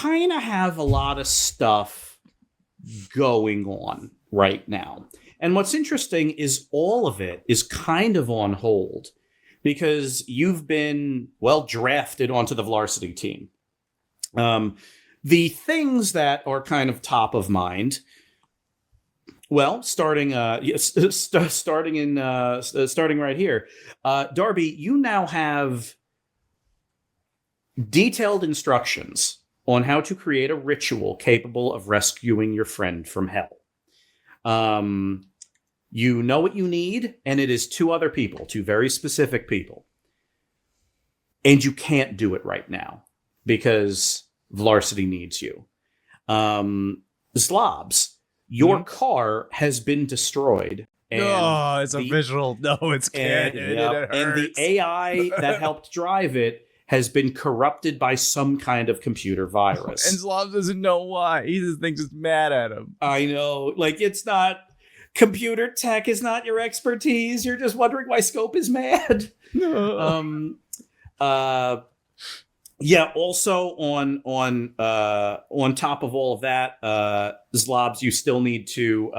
kind of have a lot of stuff going on right now. And what's interesting is all of it is kind of on hold because you've been, drafted onto the varsity team. The things that are kind of top of mind, starting right here, Darby, you now have detailed instructions on how to create a ritual capable of rescuing your friend from hell. You know what you need, and it is two very specific people. And you can't do it right now because Varsity needs you. Zlobs, your car has been destroyed. And it's a visual. No, it's canon. And the AI that helped drive it has been corrupted by some kind of computer virus. And Zlobs doesn't know why. He just thinks it's mad at him. I know. It's not... Computer tech is not your expertise. You're just wondering why Scope is mad. No. Also on top of all of that, Zlobs, you still need to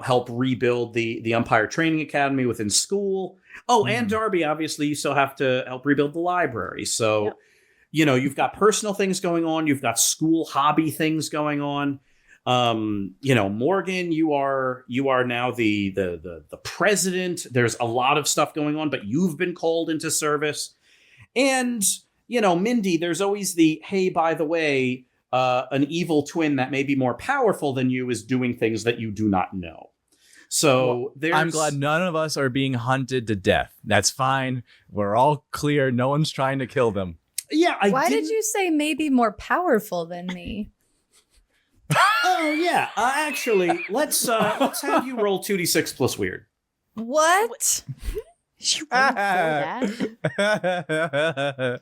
help rebuild the Umpire Training Academy within school. And Darby, obviously, you still have to help rebuild the library. So, you've got personal things going on. You've got school hobby things going on. Morgan, you are now the president. There's a lot of stuff going on, but you've been called into service. And, Mindy, there's always hey, by the way, an evil twin that may be more powerful than you is doing things that you do not know. So I'm glad none of us are being hunted to death. That's fine. We're all clear. No one's trying to kill them. Yeah. Why did you say maybe more powerful than me? Oh yeah, actually, let's have you roll 2d6 plus weird. What? You rolled for that?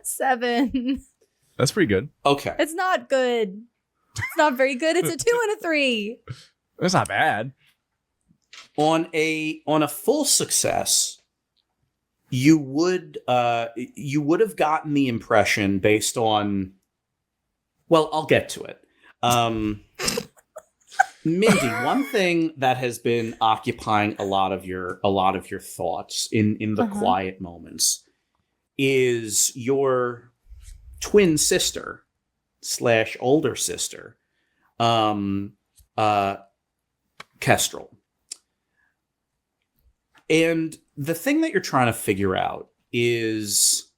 7. That's pretty good. Okay, it's not good. It's not very good. It's a 2 and a 3. That's not bad. On a full success, you would have gotten the impression based on, I'll get to it. Mindy, one thing that has been occupying a lot of your thoughts in the quiet moments is your twin sister / older sister, Kestrel. And the thing that you're trying to figure out is,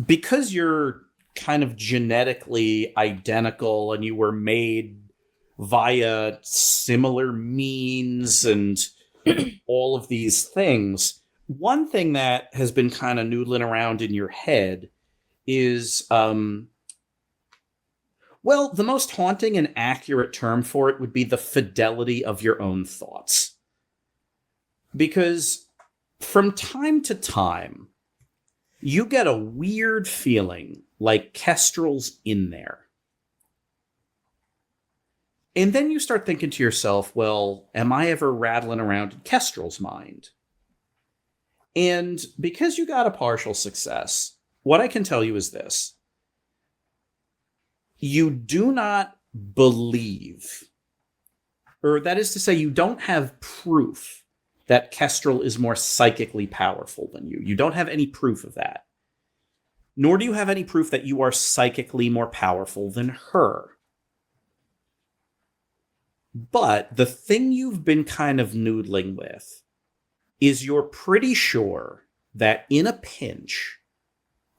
because you're kind of genetically identical and you were made via similar means and all of these things, one thing that has been kind of noodling around in your head is, the most haunting and accurate term for it would be the fidelity of your own thoughts. Because from time to time, you get a weird feeling like Kestrel's in there. And then you start thinking to yourself, am I ever rattling around in Kestrel's mind? And because you got a partial success, what I can tell you is this. You do not believe, or that is to say, you don't have proof that Kestrel is more psychically powerful than you. You don't have any proof of that. Nor do you have any proof that you are psychically more powerful than her. But the thing you've been kind of noodling with is you're pretty sure that in a pinch,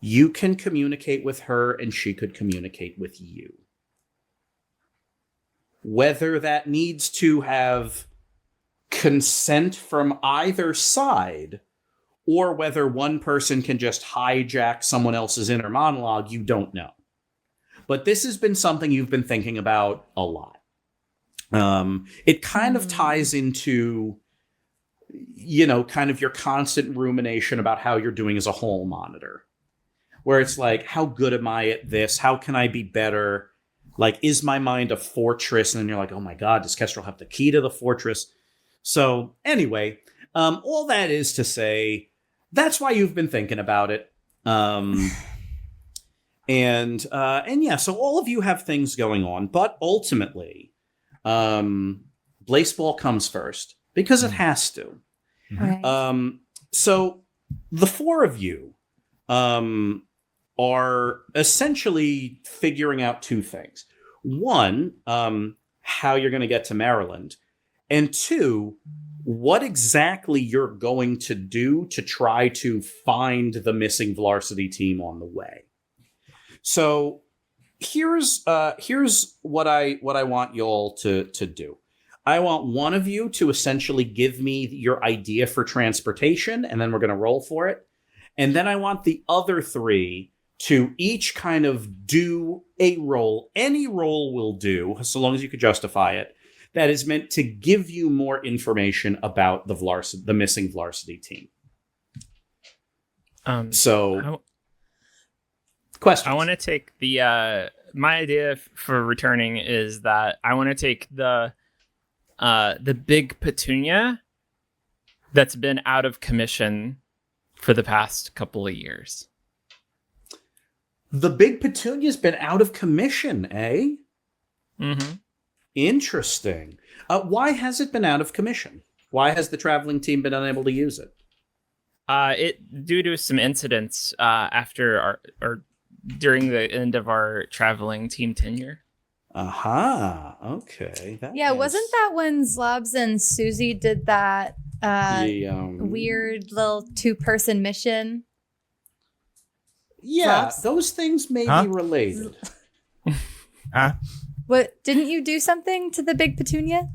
you can communicate with her and she could communicate with you. Whether that needs to have consent from either side, or whether one person can just hijack someone else's inner monologue, you don't know. But this has been something you've been thinking about a lot. It kind of ties into, kind of your constant rumination about how you're doing as a hall monitor. Where it's like, how good am I at this? How can I be better? Like, is my mind a fortress? And then you're like, oh my God, does Kestrel have the key to the fortress? So anyway, All that is to say, that's why you've been thinking about it. And yeah, so all of you have things going on, but ultimately, Blaseball comes first because it has to. Right. So the four of you are essentially figuring out two things. One, how you're going to get to Maryland, and two, what exactly you're going to do to try to find the missing varsity team on the way. So here's what I want y'all to do. I want one of you to essentially give me your idea for transportation, and then we're going to roll for it. And then I want the other three to each kind of do a roll. Any roll will do, so long as you could justify it, that is meant to give you more information about the missing varsity team. Questions? I want to take the my idea for returning is that I want to take the big petunia that's been out of commission for the past couple of years. The big petunia's been out of commission, eh? Mm-hmm. Interesting. Why has it been out of commission? Why has the traveling team been unable to use it? It due to some incidents after or during the end of our traveling team tenure. Aha. Okay. Wasn't that when Zlobs and Susie did that weird little 2-person mission? Yeah, Zlobs? those things may be related. What, didn't you do something to the big petunia?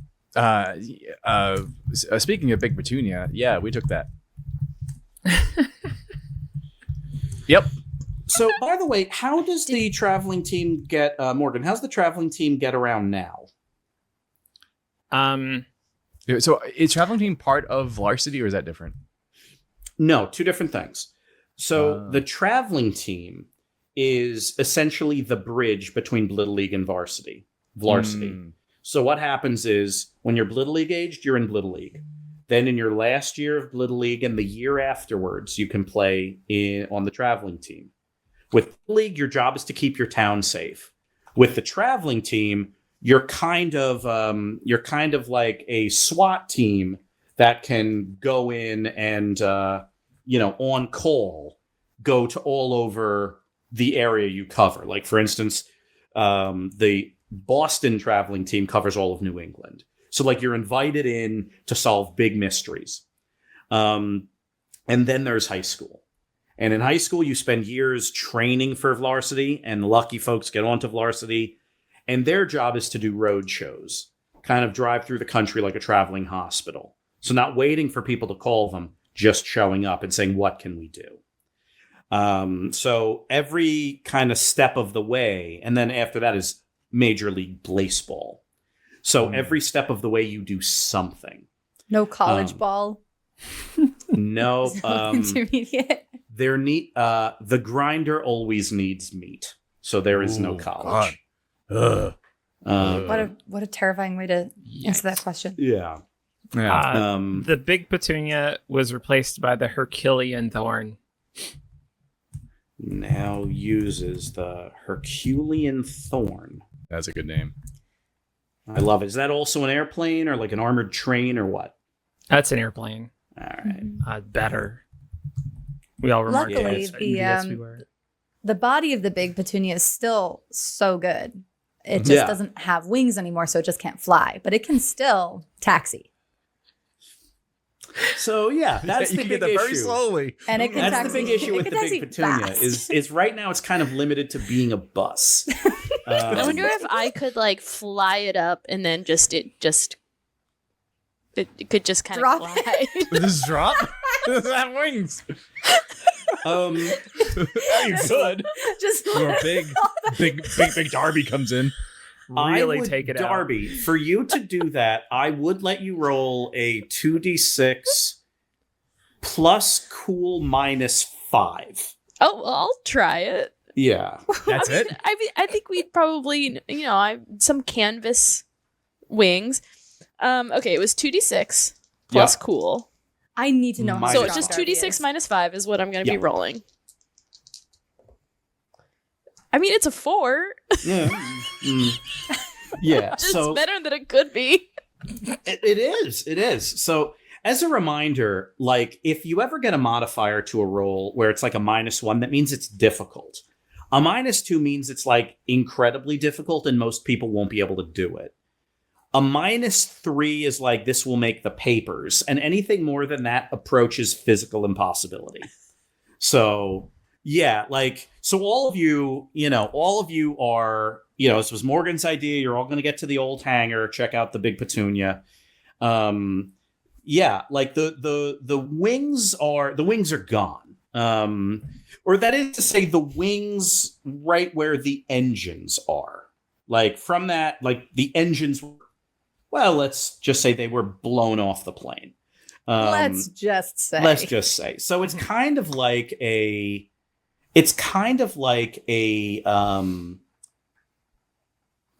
Speaking of Big Petunia, yeah, we took that. Yep. So, by the way, how does the traveling team get Morgan? How's the traveling team get around now? So, is traveling team part of varsity, or is that different? No, two different things. So, the traveling team is essentially the bridge between Blittle League and varsity. So what happens is when you're Blittle League aged, you're in Blittle League. Then in your last year of Blittle League and the year afterwards, you can play on the traveling team. With Blittle League, your job is to keep your town safe. With the traveling team, you're kind of like a SWAT team that can go in and on call, go to all over the area you cover. Like, for instance, the Boston traveling team covers all of New England. So, like, you're invited in to solve big mysteries. And then there's high school. And in high school, you spend years training for varsity, and the lucky folks get onto varsity. And their job is to do road shows, kind of drive through the country like a traveling hospital. So not waiting for people to call them, just showing up and saying, what can we do? So every kind of step of the way, and then after that is Major League Blaseball. So every step of the way you do something. No college ball. No. Intermediate. The grinder always needs meat. So there is no college. What a terrifying way to answer that question. Yeah. The big petunia was replaced by the Herculean thorn. Now uses the Herculean thorn. That's a good name. I love it. Is that also an airplane or like an armored train or what? That's an airplane. All right. Better. We all remarked Luckily, that. the body of the big petunia is still so good. It just doesn't have wings anymore, so it just can't fly. But it can still taxi. So yeah, that's the big issue. Very slowly, and it can that's taxi. The big issue with the big petunia is right now it's kind of limited to being a bus. I wonder if I could like fly it up and then it could just kind of fly. Just drop? Does it have wings? You could. Just Or big Darby comes in. Really take it Darby, for you to do that, I would let you roll a 2d6 plus cool -5. Oh, well, I'll try it. Yeah. That's it? I think we'd probably, some canvas wings. Okay, it was 2d6 plus cool. I need to know. How So Minus just strong Darby 2d6 is. minus 5 is what I'm going to Yeah. be rolling. I mean, it's a 4. Yeah. Yeah. Just So better than it could be. it is. It is. So as a reminder, like if you ever get a modifier to a roll where it's like a -1, that means it's difficult. A -2 means it's like incredibly difficult and most people won't be able to do it. A -3 is like this will make the papers, and anything more than that approaches physical impossibility. So yeah, like so all of you are, this was Morgan's idea. You're all going to get to the old hangar, check out the Big Petunia. Yeah, like the wings are gone. Or that is to say, the wings right where the engines are. Like from that, like the engines. Well, let's just say they were blown off the plane. Let's just say. So it's kind of like a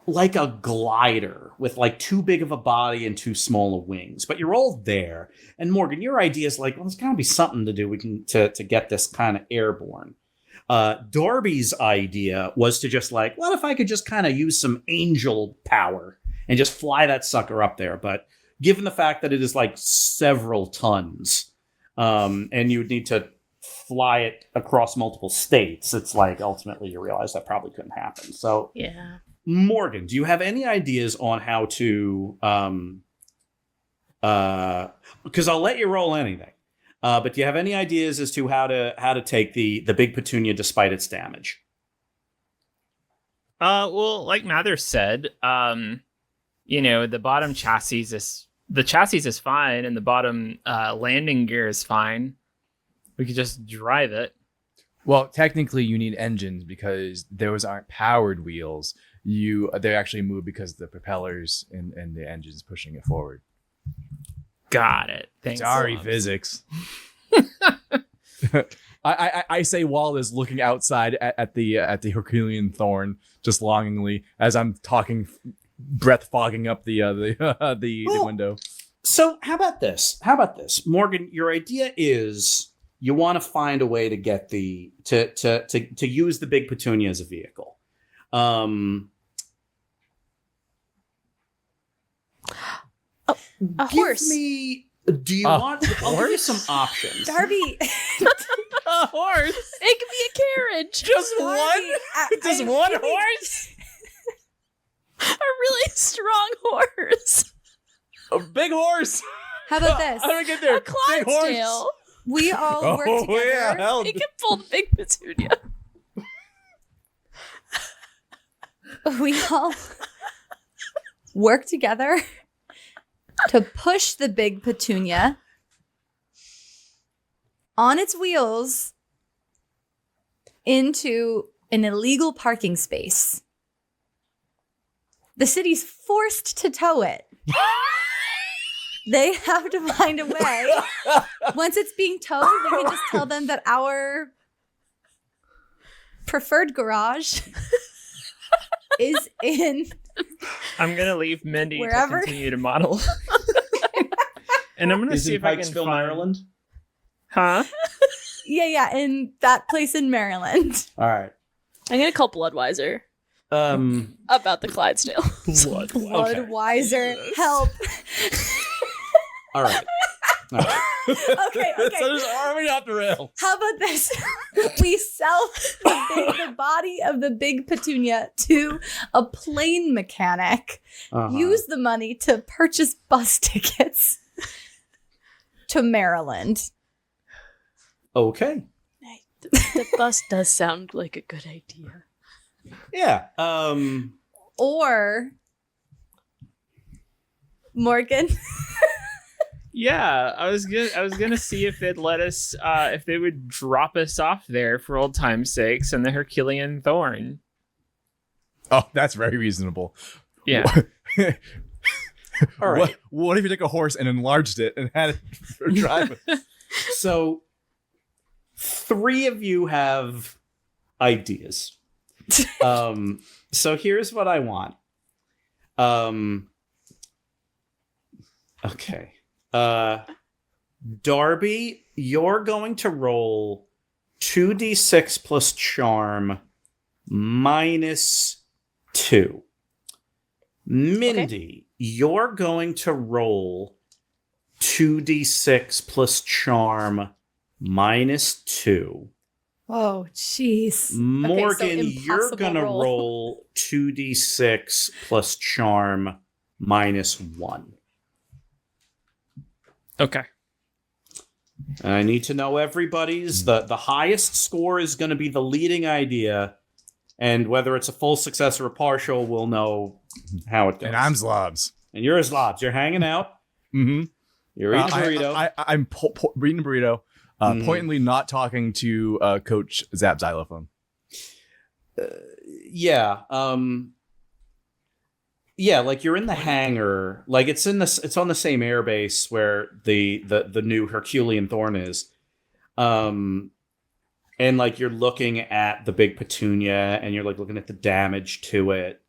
like a glider with like too big of a body and too small of wings, but you're all there. And Morgan, your idea is like, well, there's gotta be something to do. We can to get this kind of airborne. Darby's idea was to just like, what if I could just kind of use some angel power and just fly that sucker up there? But given the fact that it is like several tons, and you would need to fly it across multiple states, it's like ultimately you realize that probably couldn't happen. So Yeah. Morgan, do you have any ideas on how to because I'll let you roll anything. But do you have any ideas as to how to take the Big Petunia despite its damage? Well, like Mather said, the bottom chassis is fine, and the bottom landing gear is fine. We could just drive it. Well, technically, you need engines because those aren't powered wheels. They actually move because the propellers and the engines pushing it forward. Got it. Thanks. Sorry, Zlobs. physics. I say while is looking outside at the Herculean thorn just longingly as I'm talking, breath fogging up the window. So how about this? Morgan, your idea is you want to find a way to get to use the Big Petunia as a vehicle. A horse. Do you want? I'll give you some options. Darby. A horse. It could be a carriage. Just Darby, one? Just one horse? A really strong horse. A big horse. How about this? How do we get there? A Clydesdale. We all work together. Yeah, hell. It can pull the Big Petunia. We all work together to push the Big Petunia on its wheels into an illegal parking space. The city's forced to tow it. They have to find a way. Once it's being towed, they can just tell them that our preferred garage is in I'm gonna leave Mindy Wherever. to continue to model, and I'm gonna Is see in if I can Pikesville, find. Maryland. Huh? in that place in Maryland. All right. I'm going to call Bloodwiser about the Clydesdale. Bloodwiser, help. All right. Okay. So just arming off the rail. How about this? We sell the body of the Big Petunia to a plane mechanic. Uh-huh. Use the money to purchase bus tickets to Maryland. Okay. The bus does sound like a good idea. Yeah. Or Morgan. Yeah, I was gonna see if they'd let us, if they would drop us off there for old time's sakes, and the Herculean thorn. Oh, that's very reasonable. Yeah. All right. What if you took a horse and enlarged it and had it for driving? So, 3 of you have ideas. So here's what I want. Okay. Darby, you're going to roll 2d6 plus charm minus 2. Mindy, you're going to roll 2d6 plus charm minus 2. Oh, jeez. Morgan, you're going to roll 2d6 plus charm minus 1. Okay. I need to know everybody's. The highest score is going to be the leading idea, and whether it's a full success or a partial, we'll know how it goes. And I'm Zlobs. And you're Zlobs. You're hanging out. Mm-hmm. You're eating a burrito. I'm eating a burrito, pointedly not talking to Coach Zap Xylophone. Yeah. Yeah, like you're in the hangar, like it's on the same airbase where the new Herculean Thorn is. And like you're looking at the big Petunia and you're like looking at the damage to it.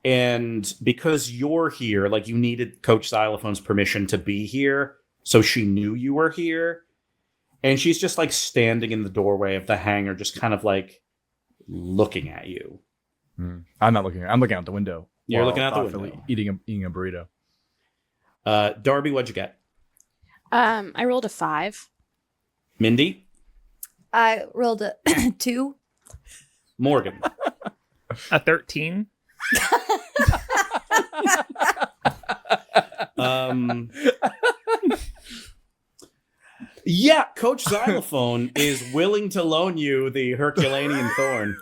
And because you're here, like you needed Coach Xylophone's permission to be here, so she knew you were here. And she's just like standing in the doorway of the hangar, just kind of like looking at you. I'm not looking. I'm looking out the window. You're looking out the window, eating a burrito. Darby, what'd you get? I rolled a 5. Mindy, I rolled a 2. Morgan, A 13. Yeah, Coach Xylophone is willing to loan you the Herculanean Thorn.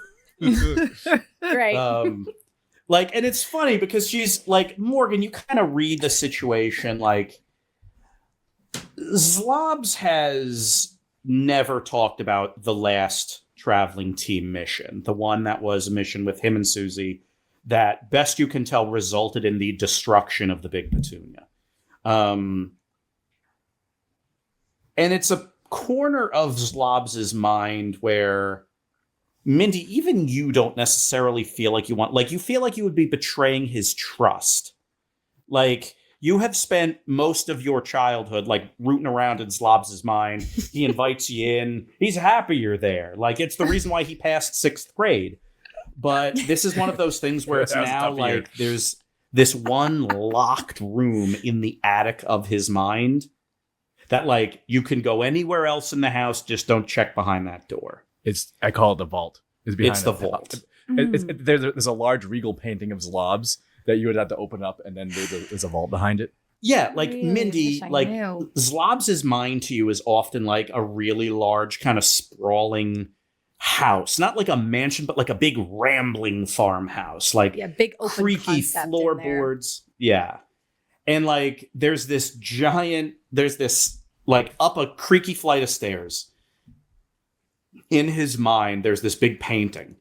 Great. Like, and it's funny because she's like, Morgan, you kind of read the situation like Zlobs has never talked about the last traveling team mission, the one that was a mission with him and Susie that, best you can tell, resulted in the destruction of the big Petunia. And it's a corner of Zlobs' mind where, Mindy, even you don't necessarily feel like you want, like, you feel like you would be betraying his trust. Like, you have spent most of your childhood, like, rooting around in Zlobs' mind. He invites you in. He's happy you're there. Like, it's the reason why he passed 6th grade. But this is one of those things where it's now, like, there's this one locked room in the attic of his mind that, like, you can go anywhere else in the house, just don't check behind that door. I call it the vault. It's the vault. There's a large regal painting of Zlobs that you would have to open up, and then there's a vault behind it. Yeah, like Really? Mindy, Wish I like knew. Zlobs' mind to you is often like a really large, kind of sprawling house. Not like a mansion, but like a big rambling farmhouse. Like Yeah, big open creaky concept in there. floorboards. Yeah. And like there's this like up a creaky flight of stairs. In his mind, there's this big painting.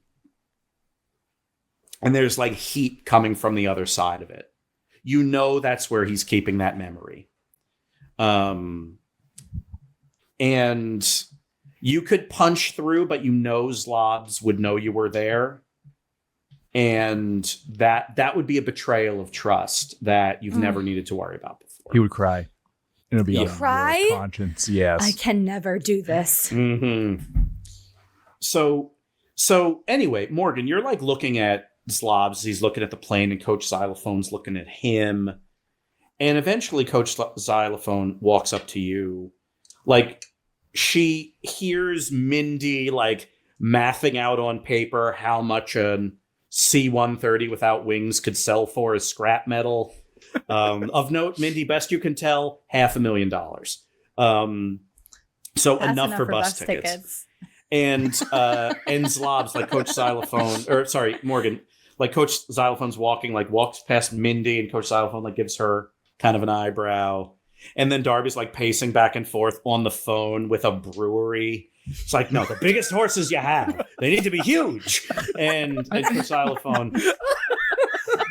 And there's like heat coming from the other side of it. You know that's where he's keeping that memory. And you could punch through, but you know Zlobs would know you were there. And that would be a betrayal of trust that you've never needed to worry about before. He would cry. And it'd be Yeah. on your Cry? conscience. Yes. I can never do this. Mm-hmm. So anyway, Morgan, you're like looking at Zlobs. He's looking at the plane, and Coach Xylophone's looking at him. And eventually Coach Xylophone walks up to you. Like, she hears Mindy, like, mathing out on paper how much an C-130 without wings could sell for as scrap metal. Of note, Mindy, best you can tell, $500,000. So That's enough for bus tickets. And Zlobs, like Coach Xylophone, or sorry, Morgan, like Coach Xylophone's walks past Mindy, and Coach Xylophone like gives her kind of an eyebrow. And then Darby's like pacing back and forth on the phone with a brewery. It's like, no, the biggest horses you have, they need to be huge. And Coach Xylophone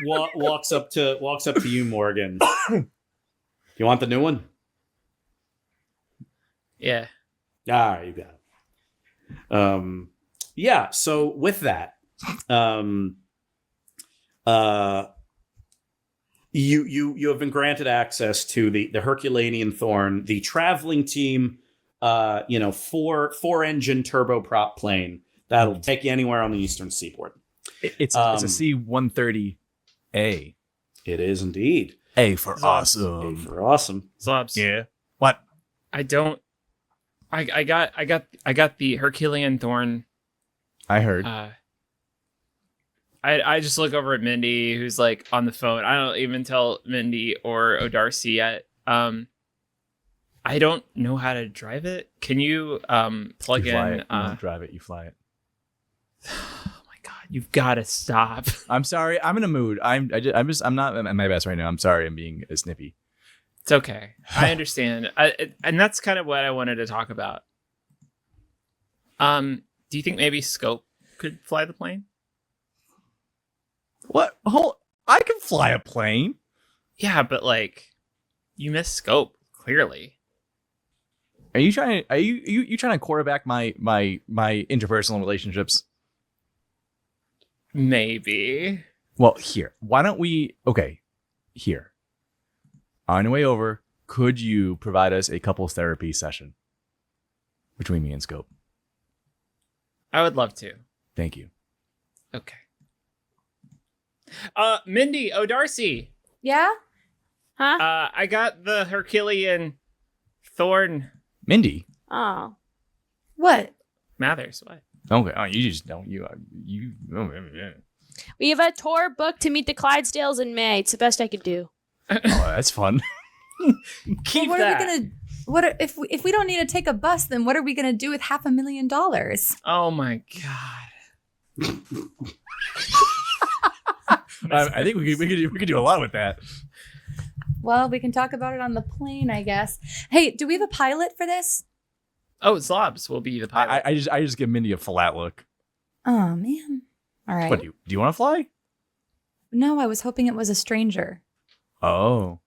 walks up to you, Morgan. You want the new one? Yeah. Ah, you got it. Yeah, so with that, You have been granted access to the Herculanean Thorn, the traveling team, four engine turboprop plane that'll take you anywhere on the eastern seaboard. It's a C-130A. It is indeed. A for A awesome. for awesome. Zlobs. Yeah. What? I got the Herculean Thorn. I heard. I just look over at Mindy, who's like on the phone. I don't even tell Mindy or O'Darcy yet. I don't know how to drive it. Can you plug You fly in? it. You don't drive it. You fly it. Oh my god, you've got to stop. I'm sorry. I'm in a mood. I'm not at my best right now. I'm sorry. I'm being snippy. It's okay. I understand. And that's kind of what I wanted to talk about. Do you think maybe Scope could fly the plane? What? I can fly a plane. Yeah, but like, you missed Scope clearly. Are you trying to quarterback my interpersonal relationships? Maybe. Well, here. Why don't we? Okay, here. On the way over, could you provide us a couples therapy session between me and Scope? I would love to. Thank you. Okay. Mindy, O'Darcy. Yeah? Huh? I got the Herculean Thorn Mindy. Oh. What? Mathers. What? Okay. Oh, you just don't. You. Oh, yeah. We have a tour booked to meet the Clydesdales in May. It's the best I could do. Oh, that's fun. Keep What that. are we gonna? If we don't need to take a bus, then what are we gonna do with $500,000? Oh my god. I think we could do a lot with that. Well, we can talk about it on the plane, I guess. Hey, do we have a pilot for this? Oh, Zlobs will be the pilot. I just give Mindy a flat look. Oh man. All right. What do you want to fly? No, I was hoping it was a stranger. Oh.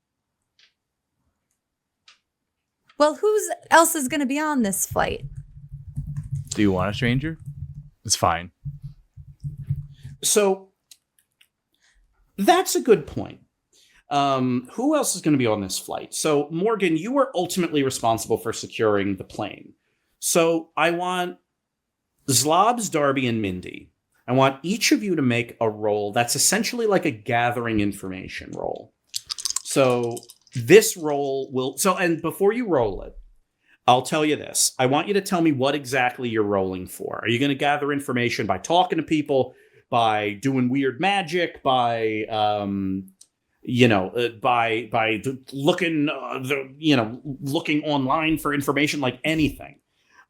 Well, who's else is going to be on this flight? Do you want a stranger? It's fine. So that's a good point. Who else is going to be on this flight? So, Morgan, you were ultimately responsible for securing the plane. So I want Zlobs, Darby, and Mindy. I want each of you to make a roll that's essentially like a gathering information roll. So this roll will... and before you roll it, I'll tell you this. I want you to tell me what exactly you're rolling for. Are you going to gather information by talking to people, by doing weird magic, by... by looking, looking online for information, like anything.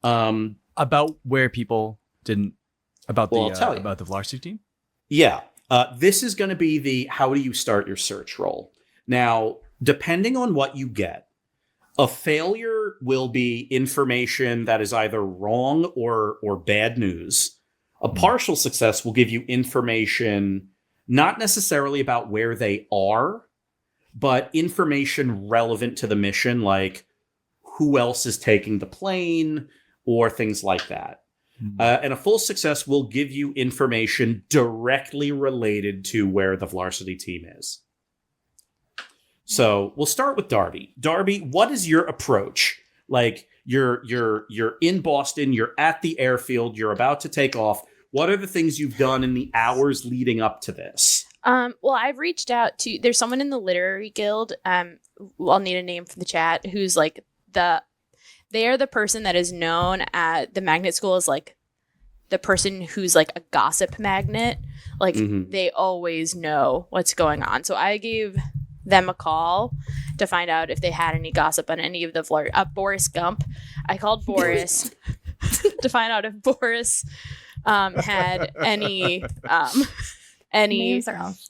About where people didn't about Well, I'll tell you. about the varsity team. Yeah, this is going to be the how do you start your search roll. Now, depending on what you get, a failure will be information that is either wrong or bad news. A partial success will give you information not necessarily about where they are, but information relevant to the mission, like who else is taking the plane or things like that. And a full success will give you information directly related to where the varsity team is. So we'll start with Darby. Darby, what is your approach? Like you're in Boston, you're at the airfield, you're about to take off. What are the things you've done in the hours leading up to this? Well, I've reached out to, there's someone in the literary guild, I'll need a name for the chat, who's like they are the person that is known at the magnet school as like the person who's like a gossip magnet. Like they always know what's going on. So I gave them a call to find out if they had any gossip on any of the Boris Gump. I called Boris to find out if Boris had any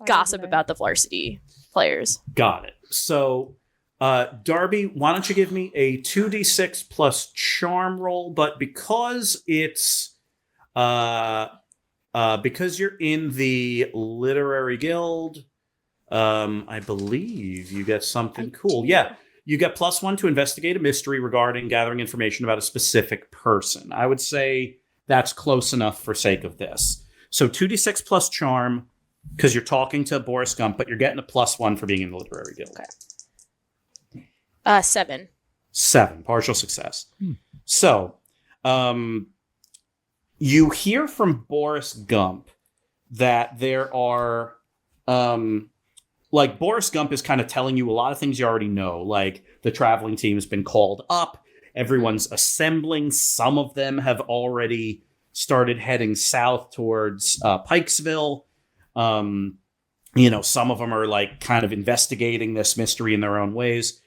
gossip about the varsity players. Got it. So, Darby, why don't you give me a 2d6 plus charm roll? But because it's because you're in the literary guild, I believe you get something cool. Yeah, you get +1 to investigate a mystery regarding gathering information about a specific person. I would say that's close enough for sake of this. So 2d6 plus charm, because you're talking to Boris Gump, but you're getting a +1 for being in the literary guild. Okay. 7. 7, partial success. So, you hear from Boris Gump that there are, like, Boris Gump is kind of telling you a lot of things you already know. Like, the traveling team has been called up. Everyone's assembling. Some of them have already started heading south towards Pikesville. You know, some of them are, like, kind of investigating this mystery in their own ways.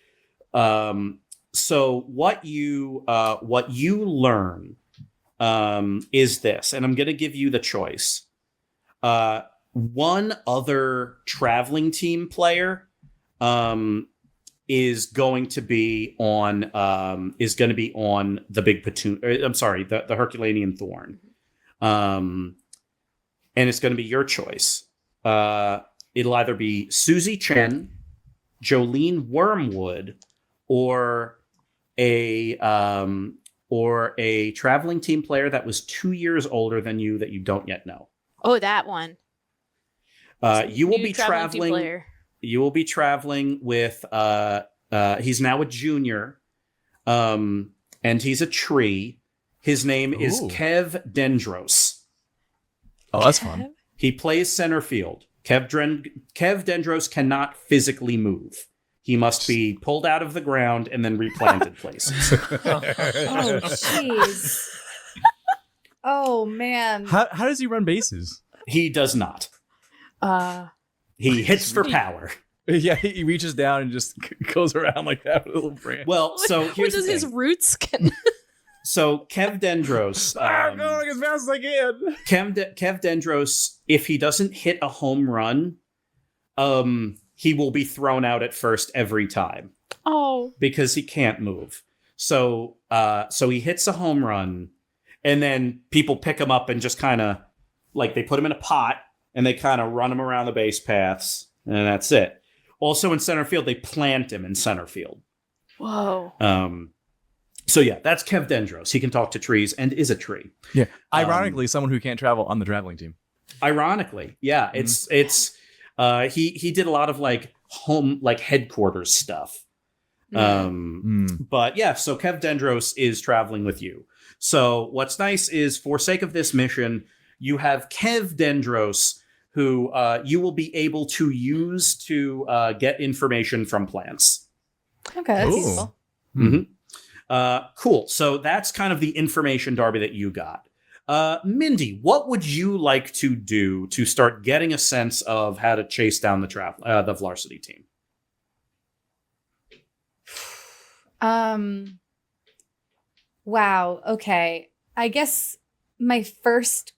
So what you learn is this, and I'm going to give you the choice. One other traveling team player is going to be on the big the Herculanean Thorn, and it's going to be your choice. It'll either be Susie Chen, Jolene Wormwood, or a traveling team player that was 2 years older than you that you don't yet know. Oh, that one. You will New be traveling team traveling. player. You will be traveling with. He's now a junior, and he's a tree. His name is Ooh. Kev Dendros. Oh, that's fun. He plays center field. Kev Dendros cannot physically move. He must be pulled out of the ground and then replanted places. Oh, jeez. Oh, man. How does he run bases? He does not. Uh, He hits for power. Yeah, he reaches down and just goes around like that with a little branch. Well, so what here's does the his thing. roots can? So Kev Dendros, I'm going as fast as I can. Kev Dendros, if he doesn't hit a home run, he will be thrown out at first every time Oh. because he can't move. So he hits a home run, and then people pick him up and just kind of, like, they put him in a pot and they kind of run him around the base paths, and that's it. Also in center field, they plant him in center field. Whoa. So yeah, that's Kev Dendros. He can talk to trees and is a tree. Yeah. Ironically, someone who can't travel on the traveling team. Ironically, yeah, it's he did a lot of like headquarters stuff. But yeah, so Kev Dendros is traveling with you. So what's nice is, for sake of this mission, you have Kev Dendros, who you will be able to use to get information from plants. Okay, that's Ooh. useful. Cool. So that's kind of the information, Darby, that you got. Mindy, what would you like to do to start getting a sense of how to chase down the Varsity team? Wow. Okay. I guess my first.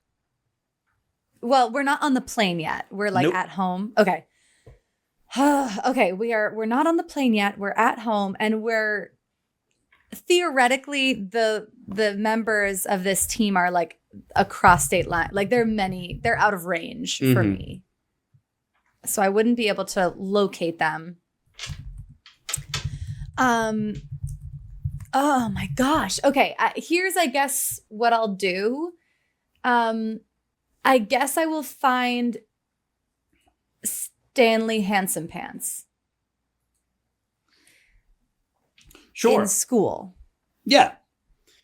Well, we're not on the plane yet. We're like Nope. at home. Okay. Okay. We're not on the plane yet. We're at home, and we're theoretically the members of this team are like across state line. Like they're out of range for me. So I wouldn't be able to locate them. Oh my gosh. Okay. Here's, I guess, what I'll do. I guess I will find Stanley Handsome Pants Sure. in school. Yeah.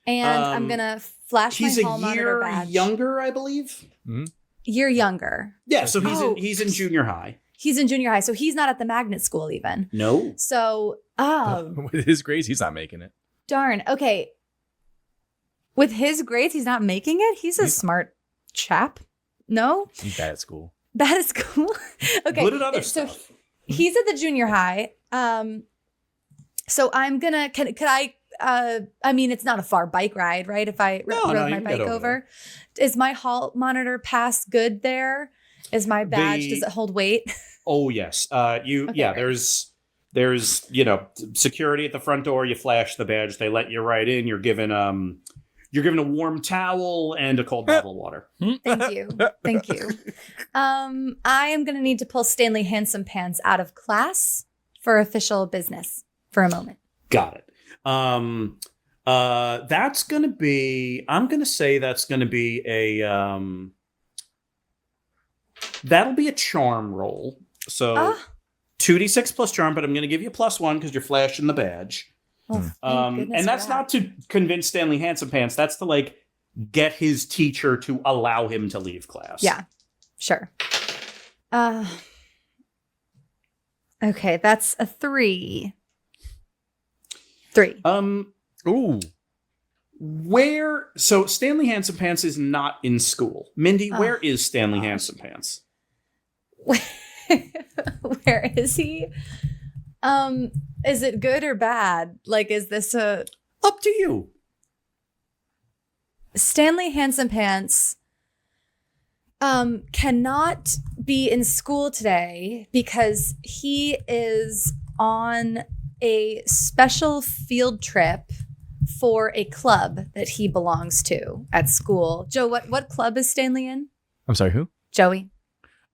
And I'm going to flash He's my hall a monitor year badge. younger, I believe. Year younger. Yeah, so Oh. he's in junior high. He's in junior high, so he's not at the magnet school even. No. So, With his grades, he's not making it. darn. Okay. With his grades, he's not making it? He's a smart chap. No? He's bad at school. That is cool. Okay. Good at other so stuff. he's at the junior high. So I'm gonna. Could I? I mean, it's not a far bike ride, right? If I No, rode you my can bike get over over, is my hall monitor pass good there? Is my badge? Does it hold weight? Oh yes. Okay, great. There's security at the front door. You flash the badge. They let you right in. You're given a warm towel and a cold bottle of water. Thank you. Thank you. I am gonna need to pull Stanley Handsome Pants out of class for official business for a moment. Got it. That's gonna be. I'm gonna say that's gonna be a. That'll be a charm roll. So 2d6 plus charm, but I'm going to give you a +1 because you're flashing the badge. Oh, And that's not to convince Stanley Handsome Pants. That's to like get his teacher to allow him to leave class. Yeah, sure. Okay, that's a 3. 3. Ooh. So Stanley Handsome Pants is not in school. Mindy, where is Stanley Handsome Pants? Where is he? Is it good or bad? Like, is this a Up to you. Stanley Handsome Pants cannot be in school today because he is on a special field trip for a club that he belongs to at school. Joe, what club is Stanley in? I'm sorry, who? Joey.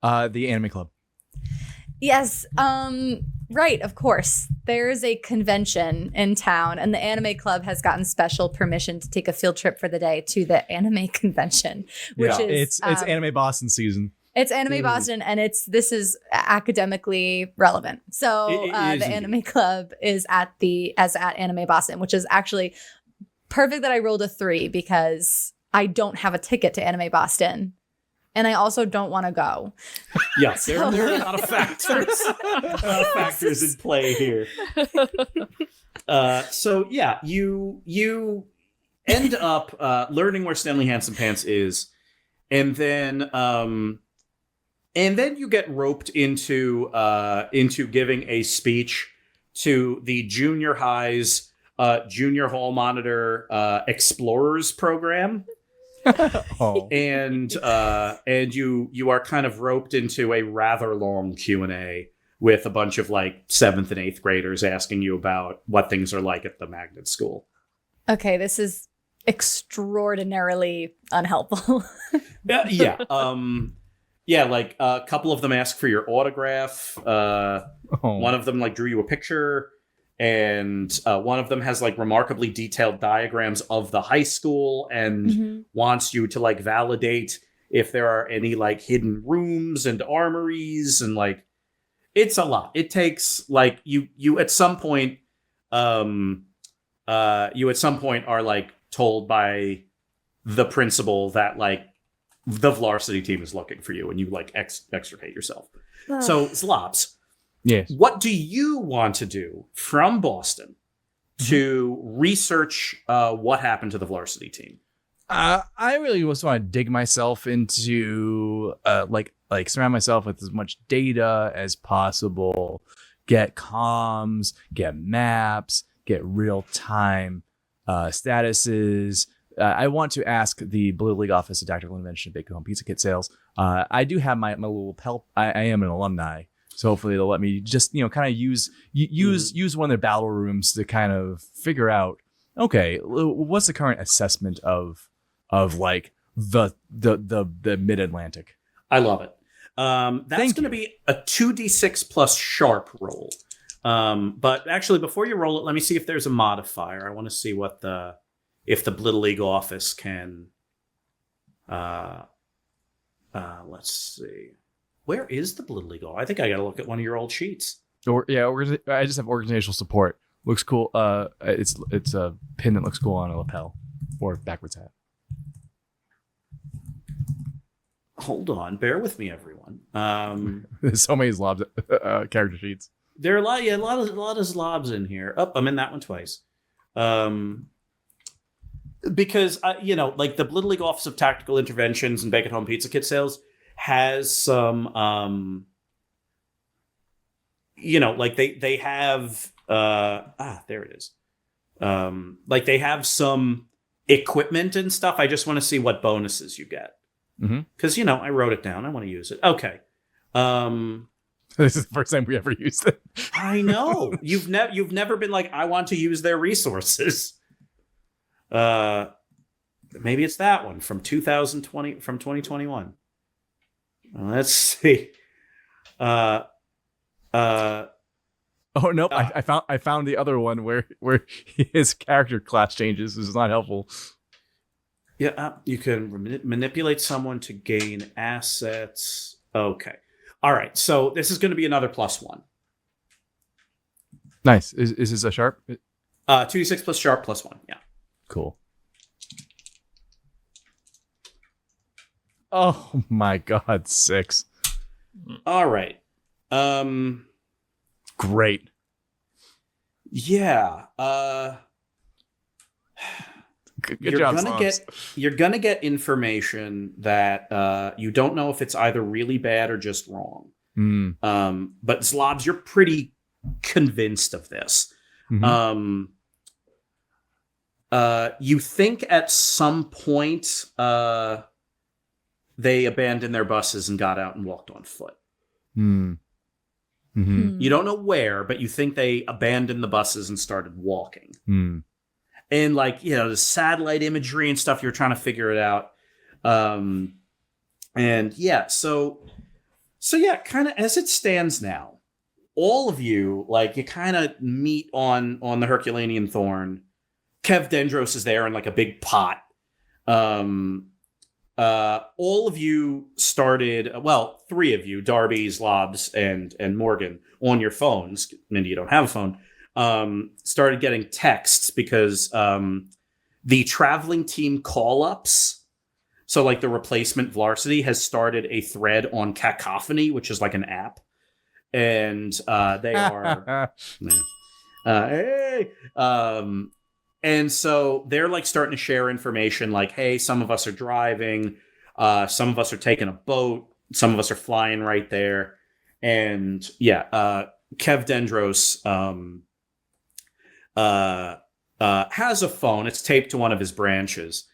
The anime club. Yes, right, of course. There's a convention in town, and the anime club has gotten special permission to take a field trip for the day to the anime convention, which is it's anime Boston season. It's anime Boston, and this is academically relevant. So It is the indeed. anime club is at anime Boston, which is actually perfect that I rolled a 3 because I don't have a ticket to anime Boston. And I also don't want to go. Yes, there are a lot of factors in play here. So yeah, you end up learning where Stanley Handsome Pants is, and then you get roped into giving a speech to the junior high's junior hall monitor explorers program. Oh. And you are kind of roped into a rather long Q&A with a bunch of like 7th and 8th graders asking you about what things are like at the magnet school. Okay, this is extraordinarily unhelpful. Yeah. Like a couple of them ask for your autograph. One of them like drew you a picture, and one of them has like remarkably detailed diagrams of the high school and wants you to like validate if there are any like hidden rooms and armories, and like it's a lot. It takes like you at some point are like told by the principal that like the varsity team is looking for you, and you like extricate yourself. So Zlobs, Yes. what do you want to do from Boston to research what happened to the varsity team? I really just want to dig myself into like surround myself with as much data as possible, get comms, get maps, get real-time statuses. I want to ask the Blittle League Office of Tactical Invention Bake Home Pizza Kit Sales. I do have my little help. I am an alumni, so hopefully they'll let me just kind of use one of their battle rooms to kind of figure out, okay, what's the current assessment of like the Mid-Atlantic. I love it. That's going to be a 2d6 plus sharp roll. But actually, before you roll it, let me see if there's a modifier. I want to see what if the Blittle League office can. Let's see. Where is the Blittle League? I think I got to look at one of your old sheets. I just have organizational support. Looks cool. It's a pin that looks cool on a lapel or backwards hat. Hold on, bear with me, everyone. There's so many Zlobs character sheets. There are a lot of Zlobs in here. Oh, I'm in that one twice. Because like the Blittle League Office of Tactical Interventions and Bake at Home Pizza Kit Sales has some like they have there it is. Like they have some equipment and stuff. I just want to see what bonuses you get. Because I wrote it down. I want to use it. Okay. This is the first time we ever used it. I know. You've never been like, I want to use their resources. Maybe it's that one from 2021. Let's see. Oh nope! I found the other one where his character class changes. This is not helpful. Yeah, you can manipulate someone to gain assets. Okay. All right. So this is going to be another +1. Nice. Is this a sharp? 2d6 plus sharp +1. Yeah. Cool. Oh my God, 6. All right. Great. Yeah. Good job, Zlobs. You're gonna get information that you don't know if it's either really bad or just wrong. But Zlobs, you're pretty convinced of this. Mhm. You think at some point they abandoned their buses and got out and walked on foot. Mm-hmm. You don't know where, but you think they abandoned the buses and started walking. And like, the satellite imagery and stuff, you're trying to figure it out. And yeah, so yeah, kind of as it stands now, all of you, like, you kind of meet on the Herculanean Thorn. Kev Dendros is there in like a big pot. All of you started, well, 3 of you, Darby, Zlobs, and Morgan, on your phones. Mindy, you don't have a phone. Started getting texts because the traveling team call-ups, so like the replacement varsity, has started a thread on Cacophony, which is like an app. And they are... hey! And so they're like starting to share information like, hey, some of us are driving, some of us are taking a boat, some of us are flying right there. And yeah, Kev Dendros has a phone. It's taped to one of his branches.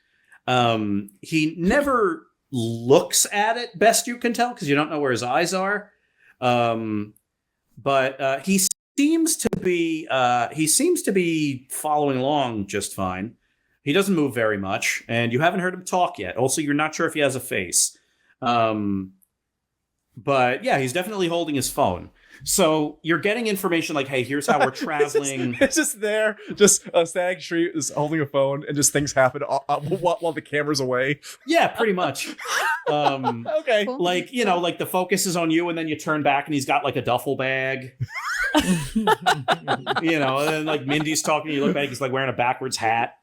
He never looks at it, best you can tell, because you don't know where his eyes are. But he seems to be following along just fine. He doesn't move very much, and you haven't heard him talk yet. Also, you're not sure if he has a face. But yeah, he's definitely holding his phone. So you're getting information like, hey, here's how we're traveling. it's just there, just a static street is holding a phone, and just things happen while the camera's away. Yeah, pretty much. Okay. Cool. Like, like the focus is on you, and then you turn back and he's got like a duffel bag. And then like Mindy's talking, you look back, he's like wearing a backwards hat.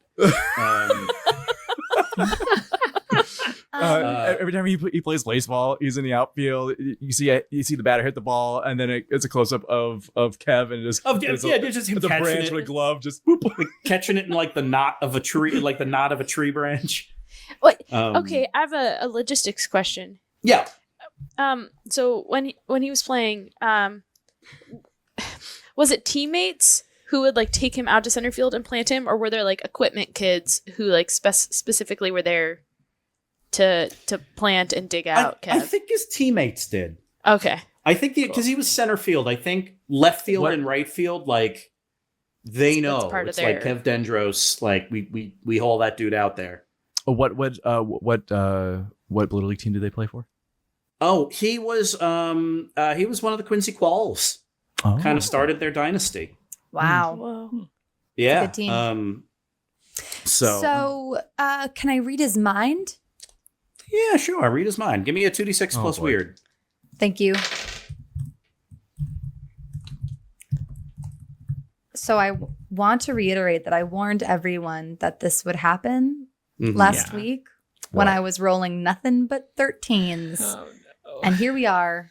Every time he plays baseball, he's in the outfield. You see the batter hit the ball, and then it's a close up of Kev, and just just him the catching branch it, with a glove, just whoop. catching it in like the knot of a tree, like the knot of a tree branch. What? Okay, I have a logistics question. Yeah. So when he was playing, was it teammates who would like take him out to center field and plant him, or were there like equipment kids who like specifically were there to plant and dig out Kev? I think his teammates did. Okay. I think because he was center field. I think left field and right field, like they That's know. part of It's like Kev Dendros, like we haul that dude out there. What Blittle League team did they play for? Oh, he was one of the Quincy Qualls. Oh. Kind of started their dynasty. Wow. Whoa. Yeah. Good team. So can I read his mind? yeah, sure. Read his mind. Give me a 2d6 plus boy. weird. Thank you. So I want to reiterate that I warned everyone that this would happen last week when I was rolling nothing but 13s. Oh, no. And here we are.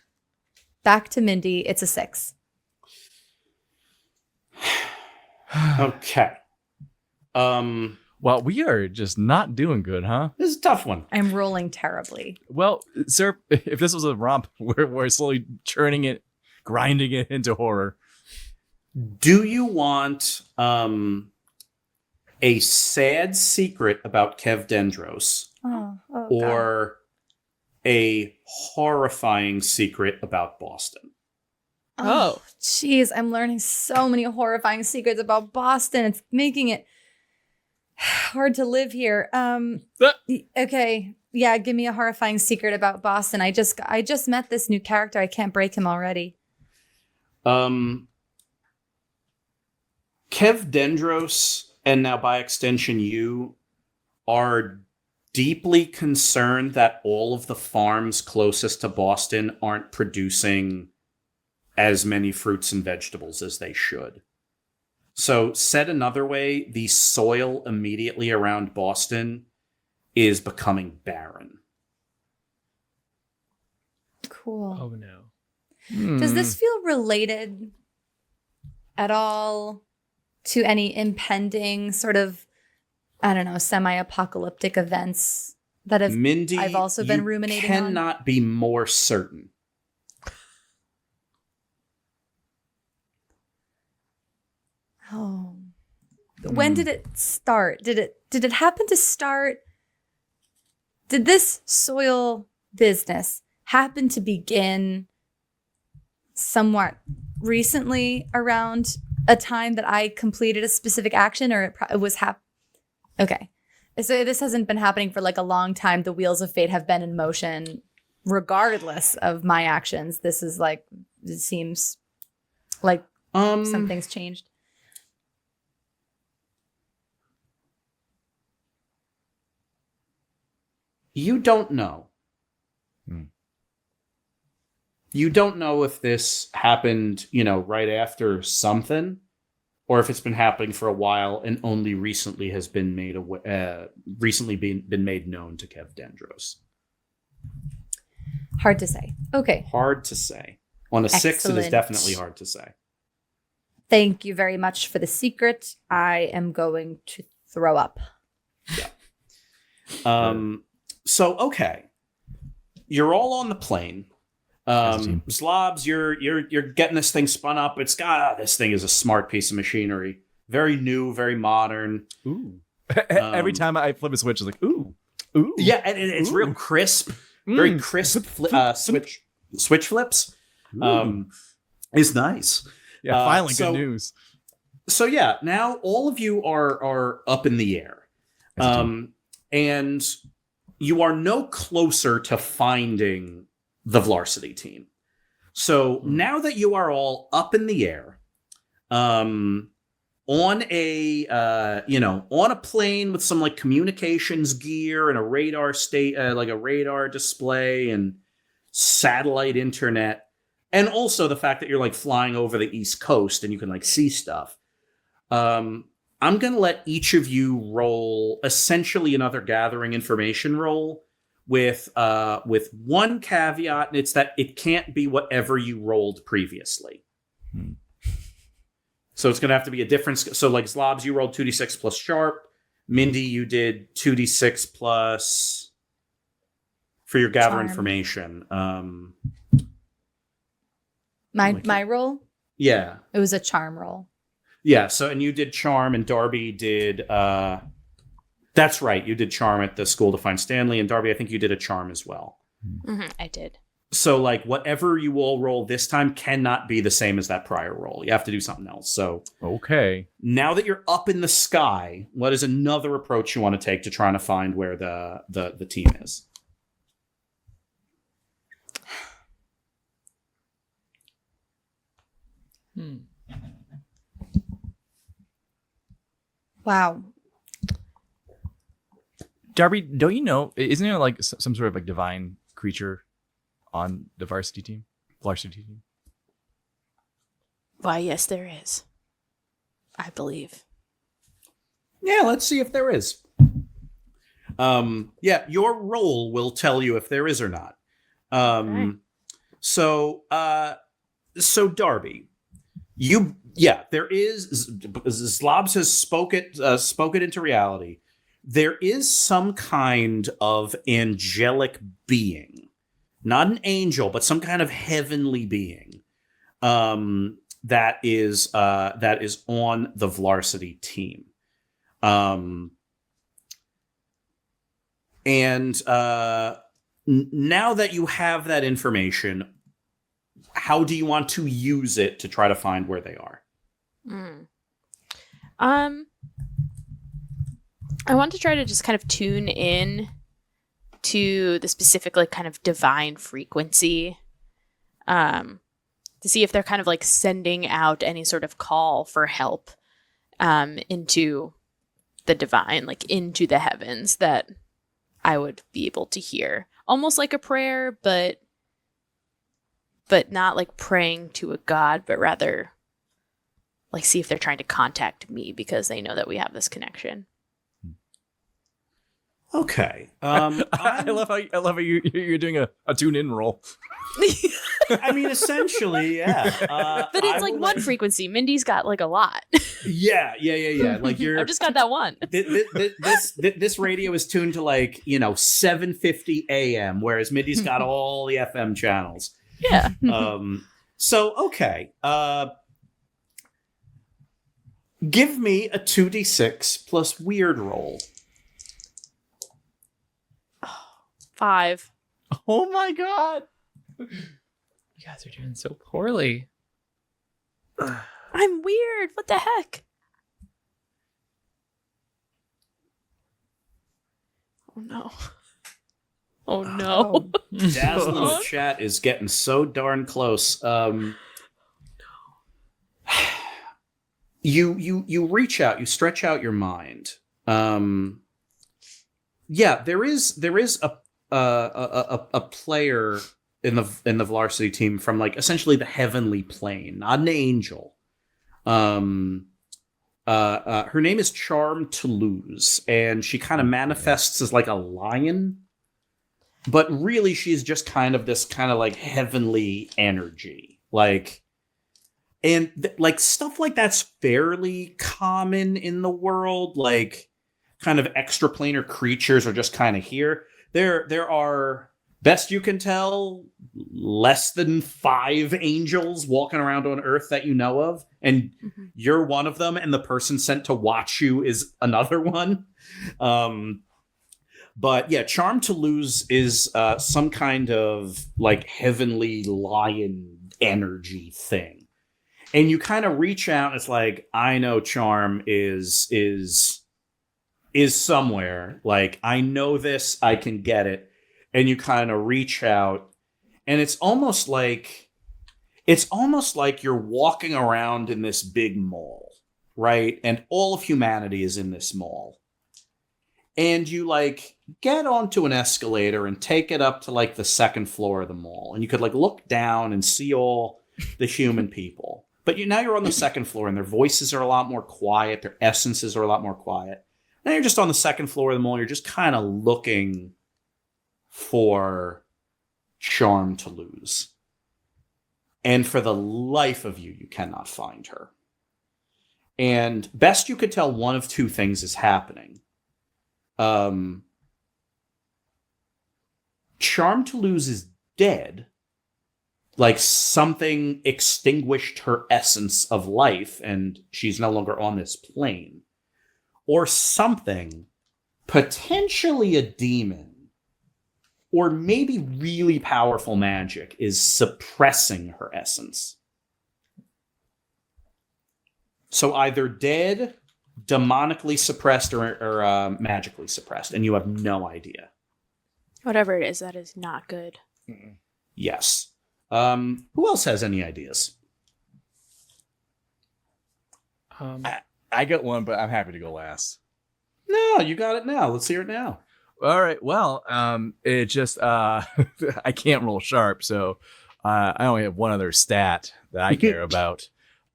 Back to Mindy. It's a 6. Okay. Well, we are just not doing good, huh? This is a tough one. I'm rolling terribly. Well, sir, if this was a romp, we're slowly churning it, grinding it into horror. Do you want a sad secret about Kev Dendros Oh, God. or a horrifying secret about Boston? Oh. Jeez, I'm learning so many horrifying secrets about Boston. It's making it hard to live here. Okay. Yeah, give me a horrifying secret about Boston. I just met this new character. I can't break him already. Kev Dendros, and now by extension you, are deeply concerned that all of the farms closest to Boston aren't producing as many fruits and vegetables as they should. So, said another way, the soil immediately around Boston is becoming barren. Cool. Oh no. Does this feel related at all to any impending sort of, I don't know, semi-apocalyptic events that have Mindy, I've also been you ruminating on? cannot be more certain. Oh. When did it start? Did it happen to start? Did this soil business happen to begin somewhat recently around a time that I completed a specific action, or it was okay. So this hasn't been happening for like a long time. The wheels of fate have been in motion regardless of my actions. This is like, it seems like something's changed. You don't know. You don't know if this happened, right after something, or if it's been happening for a while and only recently has been made been made known to Kev Dendros. Hard to say. Okay. Hard to say. On a 6, it is Excellent. definitely hard to say. Thank you very much for the secret. I am going to throw up. So, okay. You're all on the plane. Zlobs, you're getting this thing spun up. This thing is a smart piece of machinery. Very new, very modern. Ooh. Every time I flip a switch, it's like, ooh. Ooh. Yeah, and it's real crisp. Very crisp switch flips. Is nice. Yeah, finally so, good news. So yeah, now all of you are up in the air. And you are no closer to finding the varsity team. So now that you are all up in the air, on a plane with some like communications gear and a radar like a radar display and satellite internet, and also the fact that you're like flying over the East Coast and you can like see stuff. I'm going to let each of you roll essentially another gathering information roll with one caveat, and it's that it can't be whatever you rolled previously. So it's going to have to be a different. So like Zlobs, you rolled 2d6 plus sharp. Mindy, you did 2d6 plus for your gather Charm. information. My roll? Yeah. It was a charm roll. Yeah, so, and you did charm, and Darby did, that's right, you did charm at the school to find Stanley, and Darby, I think you did a charm as well. I did. So, like, whatever you all roll this time cannot be the same as that prior roll. You have to do something else. So, okay. Now that you're up in the sky, what is another approach you want to take to trying to find where the team is? Wow. Darby, don't you know, isn't there like some sort of like divine creature on the varsity team? Varsity team? Why, yes, there is. I believe. Yeah, let's see if there is. Yeah, your roll will tell you if there is or not. Okay. So Darby, there is. Zlobs has spoke it into reality. There is some kind of angelic being, not an angel, but some kind of heavenly being, that is on the varsity team. Now that you have that information, how do you want to use it to try to find where they are? I want to try to just kind of tune in to the specific like kind of divine frequency, to see if they're kind of like sending out any sort of call for help into the divine, like into the heavens, that I would be able to hear. Almost like a prayer, but not like praying to a god, but rather like see if they're trying to contact me because they know that we have this connection. Okay. I love how you're doing a tune-in roll. I mean, essentially, yeah. But it's like one frequency. Mindy's got like a lot. Yeah. Like I've just got that one. This radio is tuned to like 7:50 a.m., whereas Mindy's got all the FM channels. Yeah. So okay. Give me a 2d6 plus weird roll. 5. Oh my god. You guys are doing so poorly. I'm weird. What the heck? Oh no. Oh no. Dazzle in the chat is getting so darn close. You reach out, you stretch out your mind. Yeah, there is a player in the varsity team from like essentially the heavenly plane, not an angel. Her name is Charm Toulouse, and she kind of manifests as like a lion, but really she's just kind of this kind of like heavenly energy, like, and like stuff like that's fairly common in the world. Like, kind of extraplanar creatures are just kind of here. There are, best you can tell, less than 5 angels walking around on Earth that you know of, and you're one of them, and the person sent to watch you is another one. But yeah, Charm Toulouse is some kind of like heavenly lion energy thing, and you kind of reach out. And it's like, I know Charm is somewhere. Like, I know this, I can get it. And you kind of reach out, and it's almost like you're walking around in this big mall, right? And all of humanity is in this mall. And you like get onto an escalator and take it up to like the 2nd floor of the mall. And you could like look down and see all the human people. But now you're on the 2nd floor, and their voices are a lot more quiet. Their essences are a lot more quiet. Now you're just on the 2nd floor of the mall. You're just kind of looking for Charm Toulouse. And for the life of you, you cannot find her. And best you could tell, one of 2 things is happening. Charm Toulouse is dead. Like something extinguished her essence of life, and she's no longer on this plane. Or something, potentially a demon, or maybe really powerful magic, is suppressing her essence. So either dead, demonically suppressed, or magically suppressed, and you have no idea. Whatever it is, that is not good. Yes. Who else has any ideas? I got one, but I'm happy to go last. No, you got it now. Let's hear it now. All right. Well, it just I can't roll sharp, so I only have one other stat that I care about.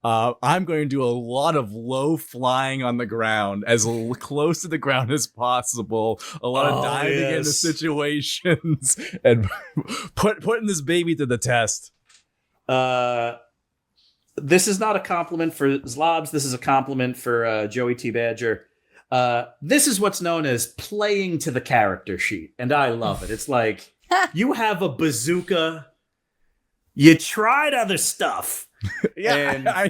I'm going to do a lot of low flying on the ground, as close to the ground as possible. A lot of diving into situations and putting this baby to the test. This is not a compliment for Zlobs. This is a compliment for Joey T. Badger. This is what's known as playing to the character sheet, and I love it. It's like, you have a bazooka, you tried other stuff. Yeah,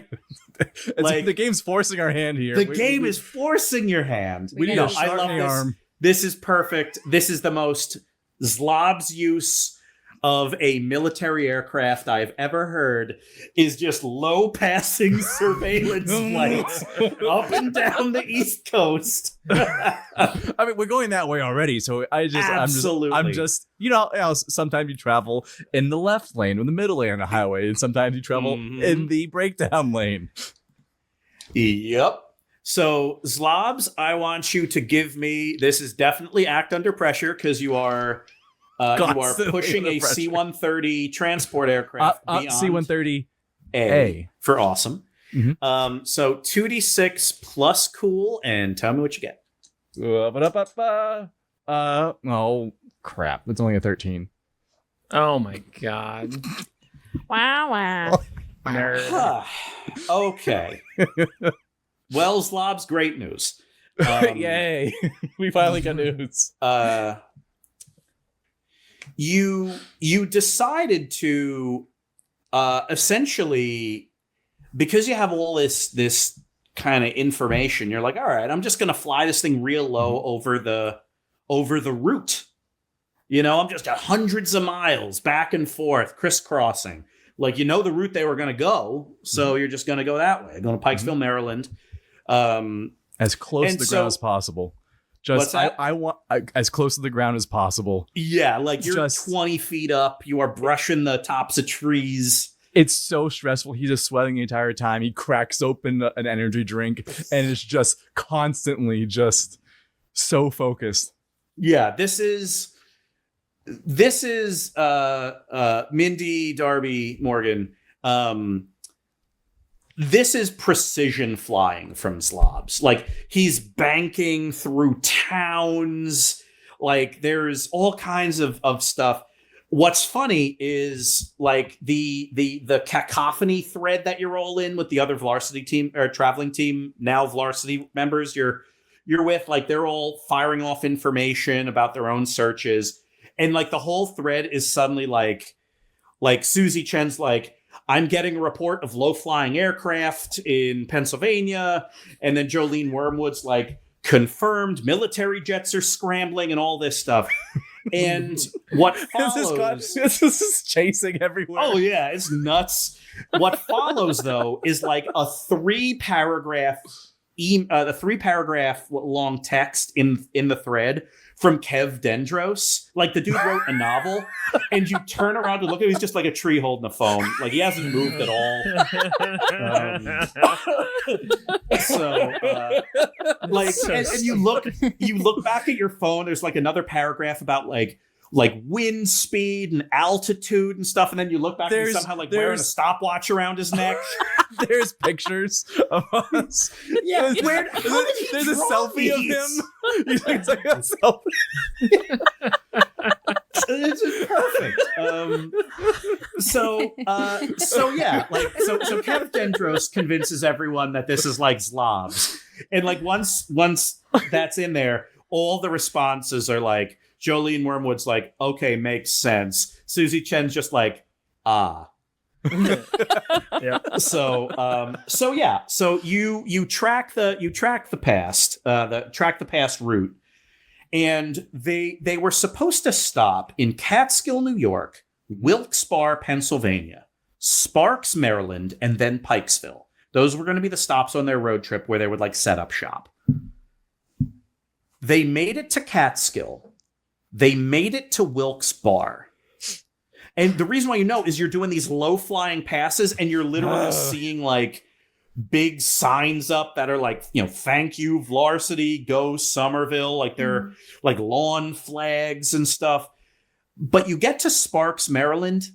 it's like the game's forcing our hand here. The game is forcing your hand. We need a shot I love in the this. arm. This is perfect. This is the most Zlobs use of a military aircraft I've ever heard, is just low passing surveillance flights up and down the East Coast. I mean, we're going that way already, so Absolutely. I'm just you know, sometimes you travel in the left lane or the middle lane on a highway, and sometimes you travel in the breakdown lane. Yep. So, Zlobs, I want you to give me. This is definitely act under pressure because you are pushing a C-130 transport aircraft beyond C-130 A for awesome. Mhm. So 2d6 plus cool, and tell me what you get. Oh crap! It's only a 13. Oh my god. Wow. Nerd. Okay. Well, Zlobs, great news. Yay! We finally got news. You decided to essentially, because you have all this kind of information, you're like, all right, I'm just gonna fly this thing real low over the route. You know, I'm just at hundreds of miles back and forth, crisscrossing. Like, you know the route they were gonna go, so you're just gonna go that way. Going to Pikesville, Maryland. As close to the ground as possible. Just I want as close to the ground as possible. Yeah, like you're just 20 feet up. You are brushing the tops of trees. It's so stressful. He's just sweating the entire time. He cracks open an energy drink and is just constantly just so focused. Yeah, this is Mindy, Darby, Morgan. This is precision flying from Zlobs. Like, he's banking through towns. Like, there's all kinds of stuff. What's funny is, like, the cacophony thread that you're all in with the other varsity team or traveling team, now varsity members you're with, like, they're all firing off information about their own searches. And, like, the whole thread is suddenly like Susie Chen's like, I'm getting a report of low-flying aircraft in Pennsylvania. And then Jolene Wormwood's like, confirmed military jets are scrambling and all this stuff. And what follows... This is chasing everywhere. Oh, yeah, it's nuts. What follows, though, is like a three-paragraph long text in the thread from Kev Dendros. Like, the dude wrote a novel, and you turn around to look at him, he's just like a tree holding a phone. Like, he hasn't moved at all. And you look back at your phone, there's like another paragraph about like wind speed and altitude and stuff, and then you look back and he's somehow like wearing a stopwatch around his neck. There's pictures of us. Yeah, there's a selfie of him. It's like a selfie. It's perfect. So Kev Dendros convinces everyone that this is like Zlobs, and like once that's in there, all the responses are like, Jolene Wormwood's like, okay, makes sense. Susie Chen's just like, ah. Yeah. So you track the past route, and they were supposed to stop in Catskill, New York, Wilkes-Barre, Pennsylvania, Sparks, Maryland, and then Pikesville. Those were going to be the stops on their road trip where they would like set up shop. They made it to Catskill. They made it to Wilkes-Barre. And the reason why you know is you're doing these low-flying passes, and you're literally seeing, like, big signs up that are like, you know, thank you, Varsity, go Somerville. Like, they're like lawn flags and stuff. But you get to Sparks, Maryland,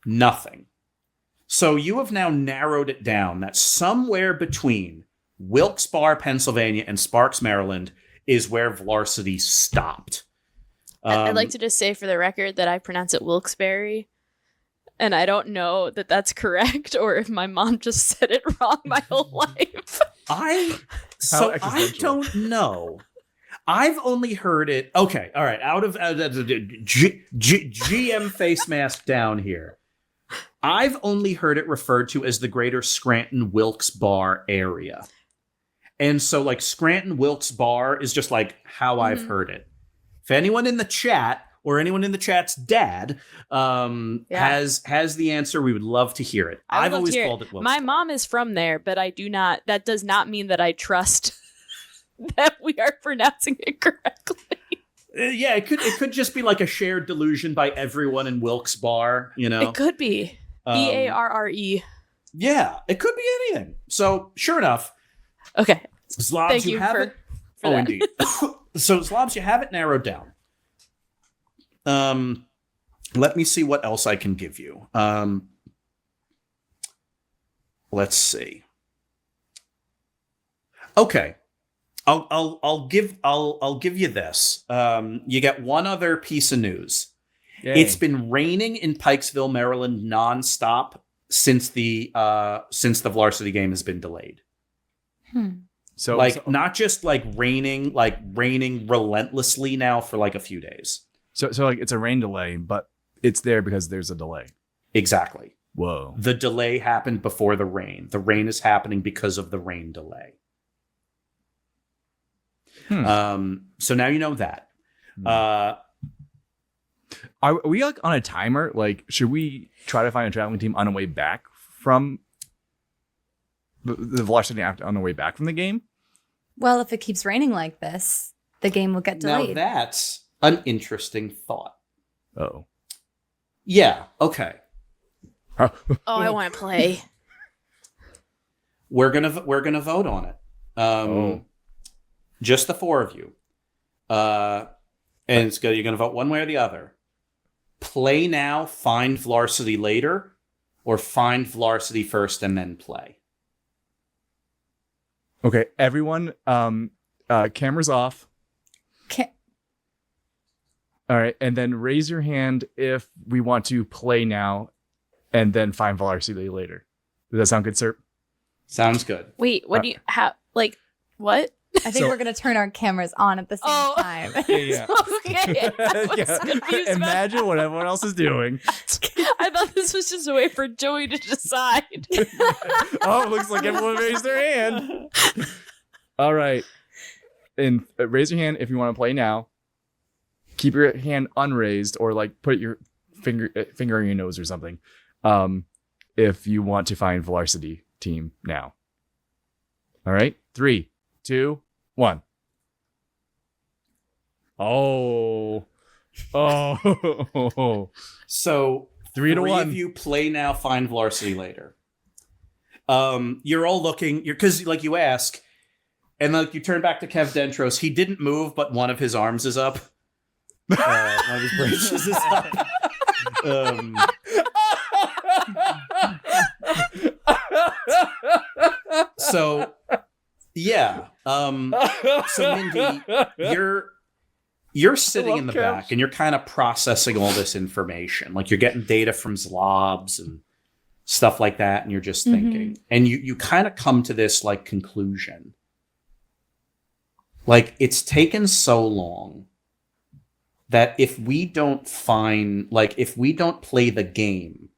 nothing. So you have now narrowed it down that somewhere between Wilkes-Barre, Pennsylvania, and Sparks, Maryland is where Varsity stopped. I'd like to just say for the record that I pronounce it Wilkes-Barre, and I don't know that that's correct or if my mom just said it wrong my whole life. I don't know. I've only heard it. Okay, all right. Out of GM face mask down here. I've only heard it referred to as the greater Scranton Wilkes-Barre area. And so like Scranton Wilkes-Barre is just like how I've heard it. If anyone in the chat or anyone in the chat's dad has the answer, we would love to hear it. I've always called it Wilkes-Barre. My mom is from there, but that does not mean that I trust that we are pronouncing it correctly. Yeah, it could just be like a shared delusion by everyone in Wilkes-Barre, you know. It could be. Barre. Yeah, it could be anything. So, sure enough. Okay. Zlobs, Thank you you have for it. that. Indeed. So Zlobs, you have it narrowed down. Let me see what else I can give you. Let's see. Okay. I'll give you this. You get one other piece of news. Yay. It's been raining in Pikesville, Maryland, nonstop since the varsity game has been delayed. So Not just raining relentlessly now for like a few days. So like it's a rain delay, but it's there because there's a delay. Exactly. Whoa. The delay happened before the rain. The rain is happening because of the rain delay. So now you know that. Are we like on a timer? Like, should we try to find a traveling team on the way back from the velocity on the way back from the game? Well, if it keeps raining like this, the game will get delayed. Now that's an interesting thought. Oh. Yeah. Okay. Oh, I want to play. We're gonna vote on it. Just the four of you. And it's good. You're gonna vote one way or the other. Play now, find varsity later, or find varsity first and then play. Okay, everyone, cameras off. All right, and then raise your hand if we want to play now and then find varsity later. Does that sound good, sir? Sounds good. Wait, what do you have? Like, what? I think we're going to turn our cameras on at the same time. Yeah. Okay. I was confused about Imagine what everyone else is doing. I thought this was just a way for Joey to decide. Oh, it looks like everyone raised their hand. All right. And raise your hand if you want to play now. Keep your hand unraised or like put your finger in your nose or something. If you want to find varsity team now. All right. 3, 2, 1. Oh. So 3 to 1. of you play now, find varsity later. You're all looking. Because like you ask, and like you turn back to Kev Dentros. He didn't move, but one of his arms is up. One of his braces is up. So yeah. So Mindy, you're sitting in the back and you're kind of processing all this information. Like you're getting data from Zlobs and stuff like that, and you're just thinking. And you kind of come to this like conclusion. Like it's taken so long that if we don't play the game,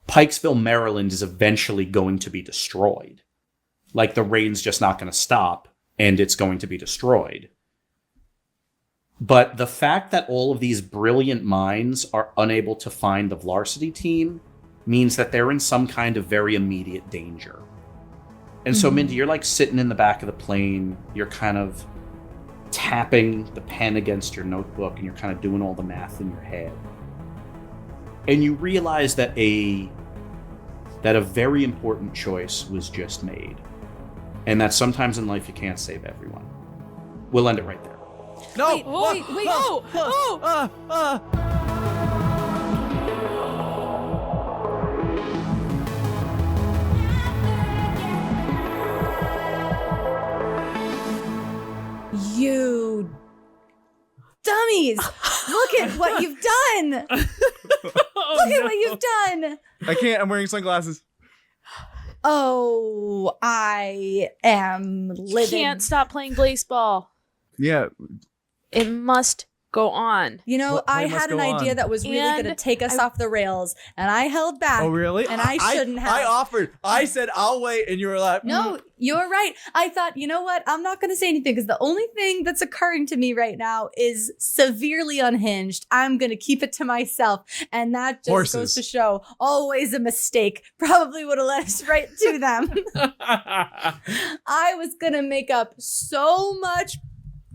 Pikesville, Maryland is eventually going to be destroyed. Like the rain's just not going to stop and it's going to be destroyed. But the fact that all of these brilliant minds are unable to find the varsity team means that they're in some kind of very immediate danger. And so, Mindy, you're like sitting in the back of the plane, you're kind of tapping the pen against your notebook, and you're kind of doing all the math in your head. And you realize that a very important choice was just made. And that sometimes in life you can't save everyone. We'll end it right there. No! Wait. You dummies! Look at what you've done! Look at what you've done! I can't. I'm wearing sunglasses. Oh, I am living. Can't stop playing Blaseball. Yeah. It must go on. You know, What play I must had an go idea on? that was really going to take us off the rails, and I held back. Oh, really? And I shouldn't have. I offered. I said, I'll wait. And you were like, No, you're right. I thought, you know what? I'm not going to say anything because the only thing that's occurring to me right now is severely unhinged. I'm going to keep it to myself. And that just Horses. goes to show always a mistake. Probably would have led us right to them. I was going to make up so much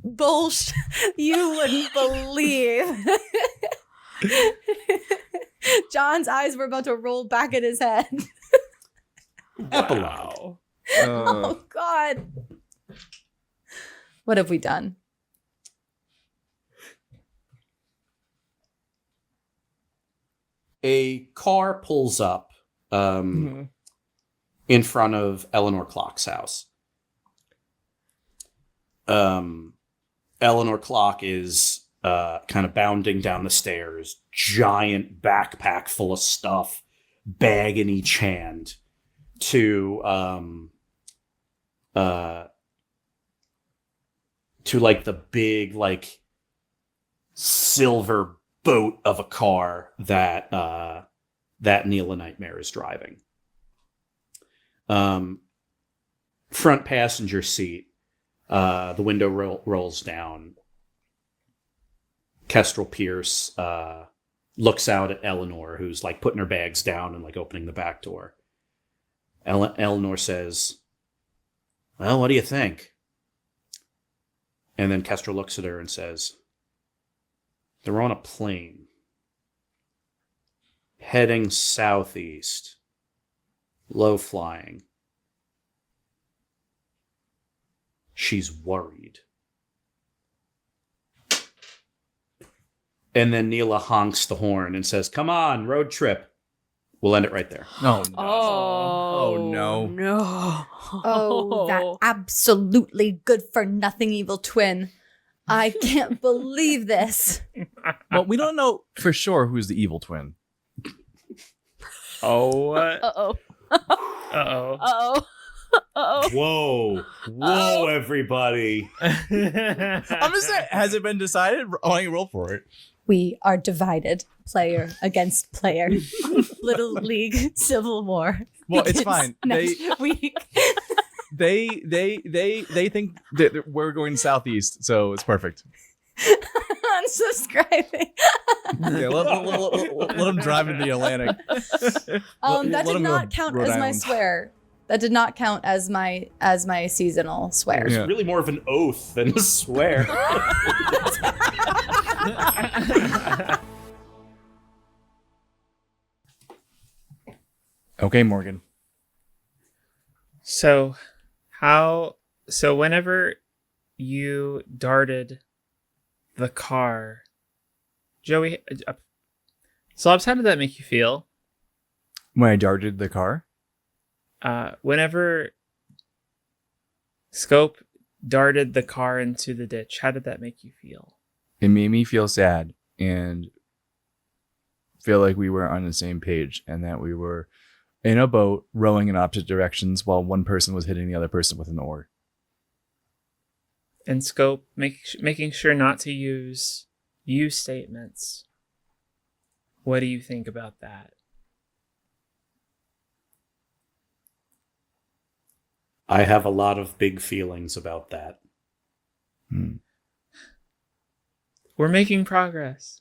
bullshit you wouldn't believe. John's eyes were about to roll back in his head. Epilogue. Oh God. What have we done? A car pulls up in front of Eleanor Clock's house. Eleanor Clock is kind of bounding down the stairs, giant backpack full of stuff, bag in each hand, to like the big like silver boat of a car that Neela Nightmare is driving. Front passenger seat, the window rolls down. Kestrel Pierce looks out at Eleanor, who's like putting her bags down and like opening the back door. Eleanor says, "Well, what do you think?" And then Kestrel looks at her and says, "They're on a plane heading southeast, low flying. She's worried." And then Neela honks the horn and says, "Come on, road trip." We'll end it right there. No. Oh no. No. Oh, that absolutely good for nothing evil twin. I can't believe this. Well, we don't know for sure who's the evil twin. Oh. Uh-oh. Uh-oh. Uh-oh. Uh-oh. Whoa, everybody. I'm just saying, has it been decided? I can roll for it. We are divided, player against player. Little League Civil War. Well, it's begins fine. Next week. They think that we're going southeast, so it's perfect. Unsubscribing. Yeah, let them drive into the Atlantic. That Let did him not go count Rhode as my Island. swear. That did not count as my seasonal swear. It's Yeah. really more of an oath than a swear. Okay, Morgan. So whenever you darted the car, Joey, Zlobs, how did that make you feel? When I darted the car? Whenever Scope darted the car into the ditch, how did that make you feel? It made me feel sad and feel like we were on the same page and that we were in a boat rowing in opposite directions while one person was hitting the other person with an oar. And Scope making sure not to use you statements. What do you think about that? I have a lot of big feelings about that. We're making progress.